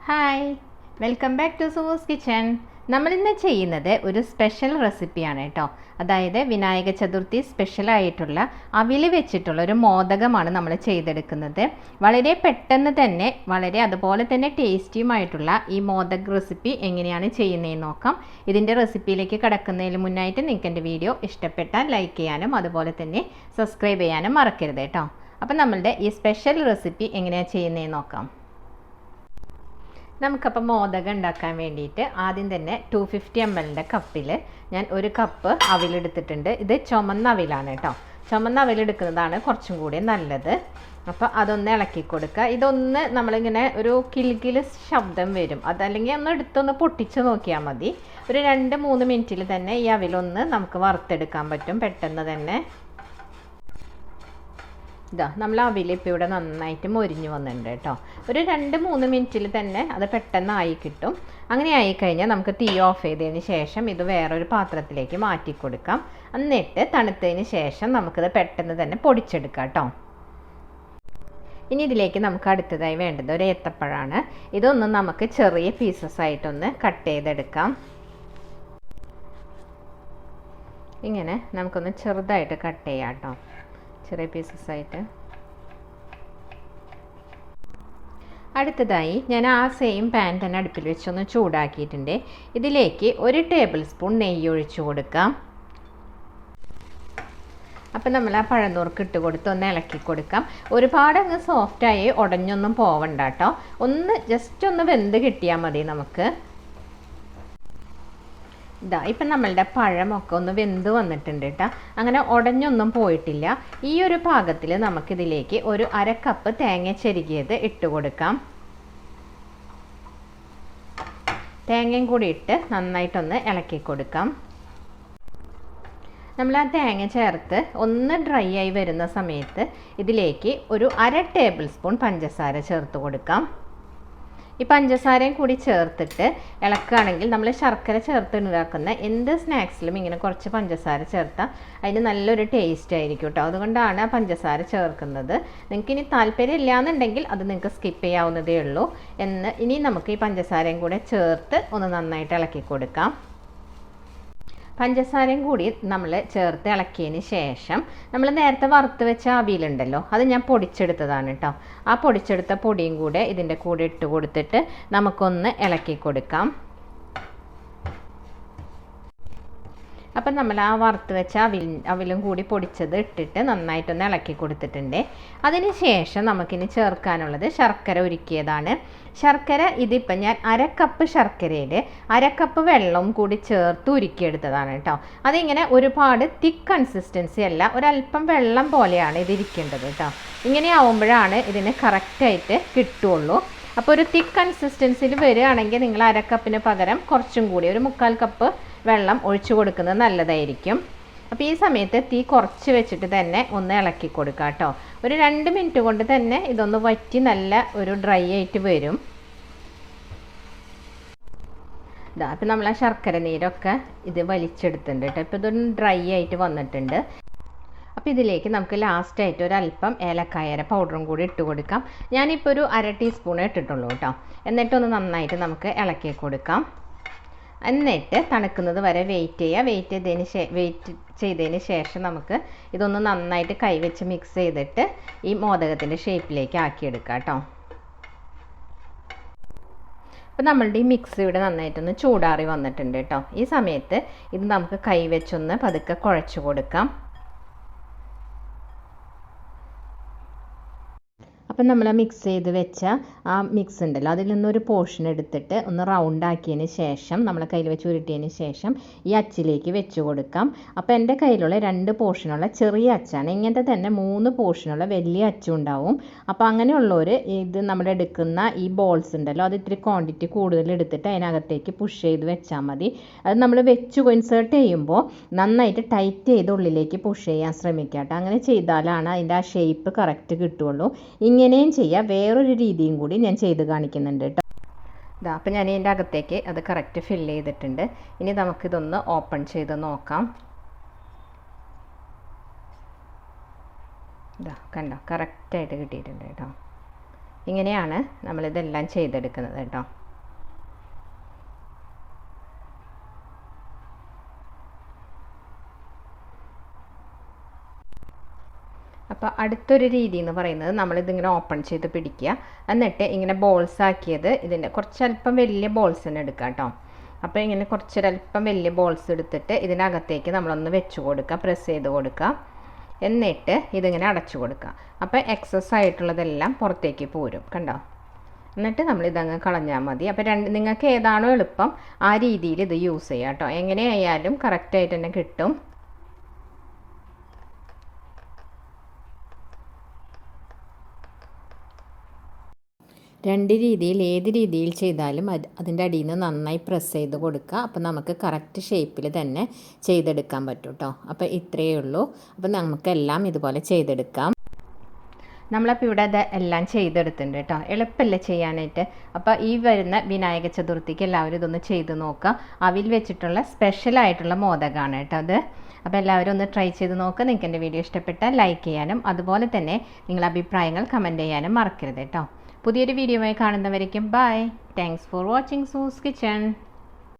Hi, welcome back to Sue's kitchen. നമ്മളിന്ന് ചെയ്യുന്നത് ഒരു സ്പെഷ്യൽ റെസിപ്പിയാണ് കേട്ടോ. അതായത് വിനായക ചതുർത്ഥി സ്പെഷ്യലായിട്ടുള്ള അവിൽ വെച്ചിട്ടുള്ള ഒരു മോദകമാണ് നമ്മൾ ചെയ്തെടുക്കുന്നത്. വളരെ പെട്ടെന്ന് തന്നെ അതുപോലെ തന്നെ ടേസ്റ്റിയുമായിട്ടുള്ള ഈ മോദക് റെസിപ്പി എങ്ങനെയാണ് ചെയ്യുന്നതെന്ന് നോക്കാം. ഇതിൻ്റെ റെസിപ്പിയിലേക്ക് കടക്കുന്നതിന് മുന്നായിട്ട് നിങ്ങൾക്ക് എൻ്റെ വീഡിയോ ഇഷ്ടപ്പെട്ടാൽ ലൈക്ക് ചെയ്യാനും അതുപോലെ തന്നെ സബ്സ്ക്രൈബ് ചെയ്യാനും മറക്കരുത് കേട്ടോ. അപ്പം നമ്മളുടെ ഈ സ്പെഷ്യൽ റെസിപ്പി എങ്ങനെയാണ് ചെയ്യുന്നതെന്ന് നോക്കാം. നമുക്കപ്പോൾ മോദകം ഉണ്ടാക്കാൻ വേണ്ടിയിട്ട് ആദ്യം തന്നെ 250 ml കപ്പിൽ ഞാൻ ഒരു കപ്പ് അവിലെടുത്തിട്ടുണ്ട്. ഇത് ചുമന്ന അവിലാണ് കേട്ടോ. ചുമന്ന അവിലെടുക്കുന്നതാണ് കുറച്ചും കൂടി നല്ലത്. അപ്പോൾ അതൊന്ന് ഇളക്കി കൊടുക്കുക. ഇതൊന്ന് നമ്മളിങ്ങനെ ഒരു കിൽകിൽ ശബ്ദം വരും, അതല്ലെങ്കിൽ ഒന്ന് എടുത്തൊന്ന് പൊട്ടിച്ച് നോക്കിയാൽ മതി. ഒരു 2-3 മിനിറ്റിൽ തന്നെ ഈ അവിലൊന്ന് നമുക്ക് വറുത്തെടുക്കാൻ പറ്റും പെട്ടെന്ന് തന്നെ. ഇതാ നമ്മൾ അവിൽ ഇപ്പോൾ ഇവിടെ നന്നായിട്ട് മൊരിഞ്ഞ് വന്നിട്ടുണ്ട് കേട്ടോ. ഒരു 2-3 മിനിറ്റിൽ തന്നെ അത് പെട്ടെന്ന് ആയി കിട്ടും. അങ്ങനെ ആയിക്കഴിഞ്ഞാൽ നമുക്ക് തീ ഓഫ് ചെയ്തതിന് ശേഷം ഇത് വേറൊരു പാത്രത്തിലേക്ക് മാറ്റി കൊടുക്കാം. എന്നിട്ട് തണുത്തതിന് ശേഷം നമുക്കിത് പെട്ടെന്ന് തന്നെ പൊടിച്ചെടുക്കാം കേട്ടോ. ഇനി ഇതിലേക്ക് നമുക്ക് അടുത്തതായി വേണ്ടത് ഒരു ഏത്തപ്പഴമാണ്. ഇതൊന്ന് നമുക്ക് ചെറിയ പീസസ് ആയിട്ടൊന്ന് കട്ട് ചെയ്തെടുക്കാം. ഇങ്ങനെ നമുക്കൊന്ന് ചെറുതായിട്ട് കട്ട് ചെയ്യാം കേട്ടോ, ചെറിയ പീസസ് ആയിട്ട്. അടുത്തതായി ഞാൻ ആ സെയിം പാൻ തന്നെ അടുപ്പിൽ വെച്ചൊന്ന് ചൂടാക്കിയിട്ടുണ്ട്. ഇതിലേക്ക് 1 ടേബിൾ സ്പൂൺ നെയ്യ് ഒഴിച്ചു കൊടുക്കാം. അപ്പം നമ്മൾ ആ പഴനൂർക്ക് ഇട്ട് കൊടുത്ത് ഒന്ന് ഇളക്കി കൊടുക്കാം. ഒരുപാട് അങ്ങ് സോഫ്റ്റായി ഉടഞ്ഞൊന്നും പോവണ്ട കേട്ടോ. ഒന്ന് ജസ്റ്റ് ഒന്ന് വെന്ത് കിട്ടിയാൽ മതി നമുക്ക്. ഇതാ ഇപ്പം നമ്മളുടെ പഴമൊക്കെ ഒന്ന് വെന്ത് വന്നിട്ടുണ്ട് കേട്ടോ. അങ്ങനെ ഉടഞ്ഞൊന്നും പോയിട്ടില്ല. ഈ ഒരു പാകത്തിൽ നമുക്കിതിലേക്ക് ഒരു 1/2 കപ്പ് തേങ്ങ ചെരുകിയത് ഇട്ട് കൊടുക്കാം. തേങ്ങയും കൂടി ഇട്ട് നന്നായിട്ടൊന്ന് ഇളക്കി കൊടുക്കാം. നമ്മൾ ആ തേങ്ങ ചേർത്ത് ഒന്ന് ഡ്രൈ ആയി വരുന്ന സമയത്ത് ഇതിലേക്ക് ഒരു 1/2 ടേബിൾ സ്പൂൺ പഞ്ചസാര ചേർത്ത് കൊടുക്കാം. ഈ പഞ്ചസാരയും കൂടി ചേർത്തിട്ട് ഇളക്കുകയാണെങ്കിൽ നമ്മൾ ശർക്കര ചേർത്ത് ഉണ്ടാക്കുന്ന എന്ത് സ്നാക്സിലും ഇങ്ങനെ കുറച്ച് പഞ്ചസാര ചേർത്താൽ അതിന് നല്ലൊരു ടേസ്റ്റ് ആയിരിക്കും കേട്ടോ. അതുകൊണ്ടാണ് ആ പഞ്ചസാര ചേർക്കുന്നത്. നിങ്ങൾക്ക് ഇനി താല്പര്യം ഇല്ലയെന്നുണ്ടെങ്കിൽ അത് നിങ്ങൾക്ക് സ്കിപ്പ് ചെയ്യാവുന്നതേ ഉള്ളൂ. ഇനി നമുക്ക് ഈ പഞ്ചസാരയും കൂടെ ചേർത്ത് ഒന്ന് നന്നായിട്ട് ഇളക്കി കൊടുക്കാം. പഞ്ചസാരയും കൂടി നമ്മൾ ചേർത്ത് ഇളക്കിയതിന് ശേഷം നമ്മൾ നേരത്തെ വറുത്ത് വെച്ച അവിലുണ്ടല്ലോ, അത് ഞാൻ പൊടിച്ചെടുത്തതാണ് കേട്ടോ. ആ പൊടിച്ചെടുത്ത പൊടിയും കൂടെ ഇതിൻ്റെ കൂടെ ഇട്ട് കൊടുത്തിട്ട് നമുക്കൊന്ന് ഇളക്കി കൊടുക്കാം. അപ്പം നമ്മൾ ആ വറുത്ത് വെച്ച അവിലും കൂടി പൊടിച്ചത് ഇട്ടിട്ട് നന്നായിട്ടൊന്ന് ഇളക്കി കൊടുത്തിട്ടുണ്ട്. അതിന് ശേഷം നമുക്കിനി ചേർക്കാനുള്ളത് ശർക്കര ഉരുക്കിയതാണ്. ശർക്കര ഇതിപ്പം ഞാൻ 1/2 കപ്പ് ശർക്കരയിൽ 1/2 കപ്പ് വെള്ളവും കൂടി ചേർത്ത് ഉരുക്കിയെടുത്തതാണ് കേട്ടോ. അതിങ്ങനെ ഒരുപാട് തിക്ക് കൺസിസ്റ്റൻസി അല്ല, ഒരല്പം വെള്ളം പോലെയാണ് ഇതിരിക്കേണ്ടത് കേട്ടോ. ഇങ്ങനെ ആവുമ്പോഴാണ് ഇതിന് കറക്റ്റായിട്ട് കിട്ടുള്ളൂ. അപ്പോൾ ഒരു തിക്ക് കൺസിസ്റ്റൻസിയിൽ വരികയാണെങ്കിൽ നിങ്ങൾ 1/2 കപ്പിന് പകരം കുറച്ചും കൂടി ഒരു 3/4 കപ്പ് വെള്ളം ഒഴിച്ചു കൊടുക്കുന്നത് നല്ലതായിരിക്കും. അപ്പോൾ ഈ സമയത്ത് തീ കുറച്ച് വെച്ചിട്ട് തന്നെ ഒന്ന് ഇളക്കി കൊടുക്കുക കേട്ടോ. ഒരു 2 മിനിറ്റ് കൊണ്ട് തന്നെ ഇതൊന്ന് വറ്റി നല്ല ഒരു ഡ്രൈ ആയിട്ട് വരും. ഇതാ ഇപ്പം നമ്മൾ ആ ശർക്കര നീരൊക്കെ ഇത് വലിച്ചെടുത്തിട്ടുണ്ട് കേട്ടോ. ഇപ്പോൾ ഇതൊന്ന് ഡ്രൈ ആയിട്ട് വന്നിട്ടുണ്ട്. അപ്പോൾ ഇതിലേക്ക് നമുക്ക് ലാസ്റ്റായിട്ട് ഒരല്പം ഏലക്കായര പൗഡറും കൂടി ഇട്ട് കൊടുക്കാം. ഞാനിപ്പോൾ ഒരു 1/2 ടീസ്പൂൺ ഇട്ടിട്ടുള്ളൂ കേട്ടോ. എന്നിട്ടൊന്ന് നന്നായിട്ട് നമുക്ക് ഇളക്കി കൊടുക്കാം. എന്നിട്ട് തണുക്കുന്നത് വരെ വെയിറ്റ് ചെയ്തതിന് ശേഷം നമുക്ക് ഇതൊന്ന് നന്നായിട്ട് കൈവച്ച് മിക്സ് ചെയ്തിട്ട് ഈ മോദകത്തിൻ്റെ ഷേപ്പിലേക്ക് ആക്കിയെടുക്കാം കേട്ടോ. അപ്പോൾ നമ്മളുടെ ഈ മിക്സ് ഇവിടെ നന്നായിട്ടൊന്ന് ചൂടാറി വന്നിട്ടുണ്ട് കേട്ടോ. ഈ സമയത്ത് ഇത് നമുക്ക് കൈവച്ചൊന്ന് പതുക്കെ കുഴച്ച് കൊടുക്കാം. അപ്പം നമ്മൾ മിക്സ് ചെയ്ത് വെച്ച ആ മിക്സ് ഉണ്ടല്ലോ, അതിൽ നിന്നൊരു പോർഷൻ എടുത്തിട്ട് ഒന്ന് റൗണ്ട് ആക്കിയതിന് ശേഷം നമ്മളെ കയ്യിൽ വെച്ച് ഉരുട്ടിയതിന് ശേഷം ഈ അച്ചിലേക്ക് വെച്ച് കൊടുക്കാം. അപ്പോൾ എൻ്റെ കയ്യിലുള്ള 2 പോർഷനുള്ള ചെറിയ അച്ചാണ്. ഇങ്ങനത്തെ തന്നെ 3 പോർഷനുള്ള വലിയ അച്ചും ഉണ്ടാവും. അപ്പോൾ അങ്ങനെയുള്ളവർ ഇത് നമ്മൾ എടുക്കുന്ന ഈ ബോൾസ് ഉണ്ടല്ലോ, അത് ഇത്തിരി ക്വാണ്ടിറ്റി കൂടുതൽ എടുത്തിട്ട് അതിനകത്തേക്ക് പുഷ് ചെയ്ത് വെച്ചാൽ മതി. അത് നമ്മൾ വെച്ച് ഇൻസേർട്ട് ചെയ്യുമ്പോൾ നന്നായിട്ട് ടൈറ്റ് ചെയ്ത് ഉള്ളിലേക്ക് പുഷ് ചെയ്യാൻ ശ്രമിക്കുക കേട്ടോ. അങ്ങനെ ചെയ്താലാണ് അതിൻ്റെ ആ ഷേപ്പ് കറക്റ്റ് കിട്ടുള്ളൂ. ഇങ്ങനെയും ചെയ്യാം, വേറൊരു രീതിയും കൂടി ഞാൻ ചെയ്ത് കാണിക്കുന്നുണ്ട് കേട്ടോ. ഇതാ അപ്പം ഞാൻ ഇതിൻ്റെ അകത്തേക്ക് അത് കറക്റ്റ് ഫില്ല് ചെയ്തിട്ടുണ്ട്. ഇനി നമുക്കിതൊന്ന് ഓപ്പൺ ചെയ്ത് നോക്കാം. ഇതാ കണ്ടോ, കറക്റ്റായിട്ട് കിട്ടിയിട്ടുണ്ട് കേട്ടോ. ഇങ്ങനെയാണ് നമ്മളിതെല്ലാം ചെയ്തെടുക്കുന്നത് കേട്ടോ. അപ്പോൾ അടുത്തൊരു രീതി എന്ന് പറയുന്നത് നമ്മളിതിങ്ങനെ ഓപ്പൺ ചെയ്ത് പിടിക്കുക, എന്നിട്ട് ഇങ്ങനെ ബോൾസ് ആക്കിയത് ഇതിൻ്റെ കുറച്ചല്പം വലിയ ബോൾസ് തന്നെ എടുക്കുക കേട്ടോ. അപ്പോൾ ഇങ്ങനെ കുറച്ചൊരല്പം വലിയ ബോൾസ് എടുത്തിട്ട് ഇതിനകത്തേക്ക് നമ്മളൊന്ന് വെച്ച് കൊടുക്കുക, പ്രസ് ചെയ്ത് കൊടുക്കുക, എന്നിട്ട് ഇതിങ്ങനെ അടച്ചു കൊടുക്കുക. അപ്പോൾ എക്സസ് ആയിട്ടുള്ളതെല്ലാം പുറത്തേക്ക് പോരും, കണ്ടോ. എന്നിട്ട് നമ്മളിതങ്ങ് കളഞ്ഞാൽ മതി. അപ്പോൾ നിങ്ങൾക്ക് ഏതാണോ എളുപ്പം ആ രീതിയിൽ ഇത് യൂസ് ചെയ്യുക കേട്ടോ. എങ്ങനെയായാലും കറക്റ്റായിട്ട് തന്നെ കിട്ടും. രണ്ട് രീതിയിൽ ഏത് രീതിയിൽ ചെയ്താലും അതിൻ്റെ അടിയിൽ നിന്ന് നന്നായി പ്രസ് ചെയ്ത് കൊടുക്കുക. അപ്പോൾ നമുക്ക് കറക്റ്റ് ഷേപ്പിൽ തന്നെ ചെയ്തെടുക്കാൻ പറ്റും കേട്ടോ. അപ്പോൾ ഇത്രയേ ഉള്ളൂ. അപ്പോൾ നമുക്കെല്ലാം ഇതുപോലെ ചെയ്തെടുക്കാം. നമ്മളപ്പോൾ ഇവിടെ അത് എല്ലാം ചെയ്തെടുത്തിട്ടുണ്ട് കേട്ടോ. എളുപ്പമല്ലേ ചെയ്യാനായിട്ട്. അപ്പോൾ ഈ വരുന്ന വിനായക ചതുർത്ഥിക്ക് എല്ലാവരും ഇതൊന്ന് ചെയ്ത് നോക്കുക. അവിൽ വെച്ചിട്ടുള്ള സ്പെഷ്യലായിട്ടുള്ള മോദകമാണ് കേട്ടോ അത്. അപ്പോൾ എല്ലാവരും ഒന്ന് ട്രൈ ചെയ്ത് നോക്കുക. നിങ്ങൾക്ക് എൻ്റെ വീഡിയോ ഇഷ്ടപ്പെട്ടാൽ ലൈക്ക് ചെയ്യാനും അതുപോലെ തന്നെ നിങ്ങളുടെ അഭിപ്രായങ്ങൾ കമൻറ്റ് ചെയ്യാനും മറക്കരുത് കേട്ടോ. പുതിയൊരു വീഡിയോയുമായി കാണുന്നവരേക്കും bye. Thanks for watching Sue's kitchen.